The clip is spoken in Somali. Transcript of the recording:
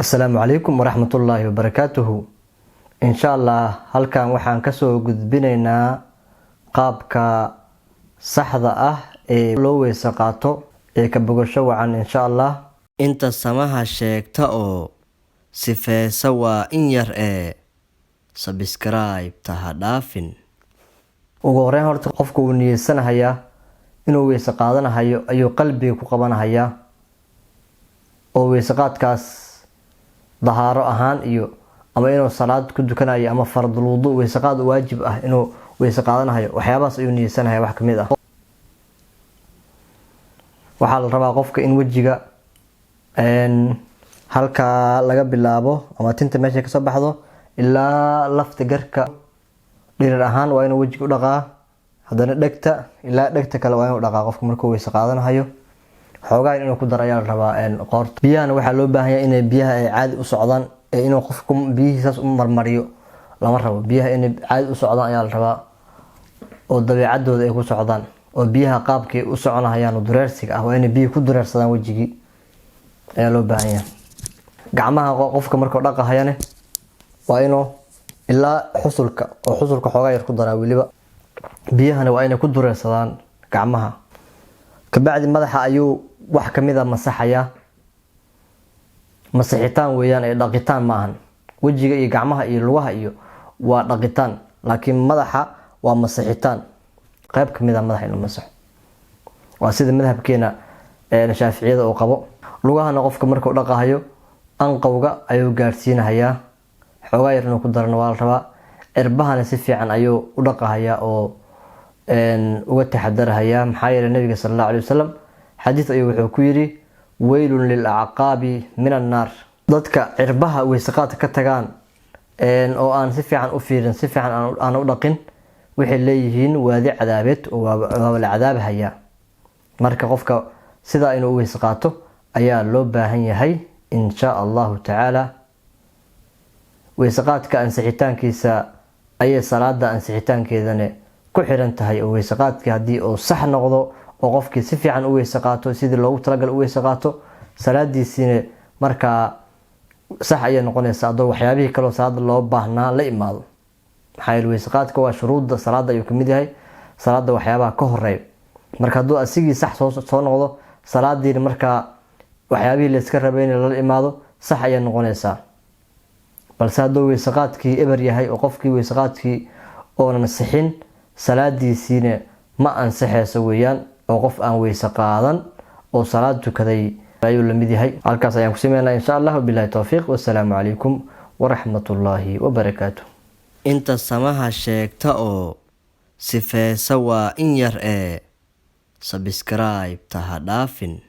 Asalaamu calaykum waraxmatullaahi wabarakaatuhu. Insha Allah halkan waxaan kasoo gudbinaynaa qaabka saxda ah ee loo weyse qaato ee ka bogasho wacan insha Allah. Inta samaha sheegta oo sifeesa waa in yar ee subscribe taha dhaafin. Ugu horreyn horta qofku uu niyeysanayaa inuu weyse qaadanayo ayuu qalbiga ku qabanayaa oo weyse qaadkaas dahaaro ahaan iyo ama inuu salaad ku dukanayo ama fardul wudu weyse qaad waajib ah inuu weyse qaadanayo waxyaabaas ayuu niyeysanayaa wax kamid ah. waxaa la rabaa qofka in wajiga halka laga bilaabo ama tinta meesha ka soo baxdo ilaa lafta garka dhirir ahaan waa inuu wajiga u dhaqaa, haddana dhegta ilaa dhegta kale waa inuu dhaqaa qofka markuu weyse qaadanayo. xoogaa inuu ku daro ayaa la rabaa qoorta. biyahana waxaa loo baahan yahay inay biyaha ay caadi u socdaan ee inuu qofku biyihiisaas u marmariyo lama rabo. biyaha inay caadi u socdaan ayaa la rabaa oo dabeecadooda ay ku socdaan oo biyaha qaabkay u soconayaan dureersiga ah waa inay biyo ku dureersadaan wajigii ayaa loo baahan yahay. gacmaha qofka markuu dhaqahayane waa inuu ilaa xusulka oo xusulka xoogaa yar ku daraa weliba biyahana waa inay ku dureersadaan gacmaha. kabacdi madaxa ayuu wax kamid ah masaxaya. masaxitaan weeyaan ee dhaqitaan maahan. wajiga iyo gacmaha iyo lugaha iyo waa dhaqitaan, laakiin madaxa waa masaxitaan, qayb kamid ah madaxa inuu masaxo. waa sida madhabkeena shaaficiyada uu qabo. lugahana qofka markuu dhaqahayo anqowga ayuu gaarsiinayaa, xoogaa yar inuu ku darana waa la rabaa. cirbahana si fiican ayuu u dhaqahayaa oo uga taxadarahaya. maxaa yeelay nabiga sallallahu alayhi wasallam xadiis ayuu wuxuu ku yiri waylun lil aqaabi min an-nar. dadka cirbaha weyse qaadka ka tagaan oo aan si fiican u fiirin, si fiican aan u dhaqin, waxay leeyihiin waadi cadaabeed oo waa la cadaabahaya. marka qofka sida inuu weyse qaato ayaa loo baahan yahay insha Allah taala. weyse qaadka ansixitaankiisa ayay salaada ansixitaankeedana ku xiran tahay oo weyse qaadkii haddii uu sax noqdo oo qofkii si fiican u weyse qaato sidii loogu talagalay u weyse qaato salaadiisina markaa sax ayay noqonaysaa adoo waxyaabihii kale oo salaada loo baahnaa la imaado. maxaa yeelay weyse qaadka waa shuruudda salaada ayuu kamid yahay, salaada waxyaabaha ka horeeya. marka hadduu asigii sax soo noqdo salaadiina markaa waxyaabihii la iska rabay in lala imaado sax ayay noqonaysaa. balse hadduu weyse qaadkii eber yahay oo qofkii weyse qaadkii oonan sixin salaadiisiina ma ansaxayso weeyaan oo qof aan weyse qaadan oo salaad tukaday ayuu la mid yahay. halkaas ayaan ku sameynaa insha Allah. billahi tawfiiq. wassalaamu calaykum waraxmatullaahi wabarakaatuh. inta samaha sheegta oo sifeesa waa in yar ee subscribe taha dhaafin.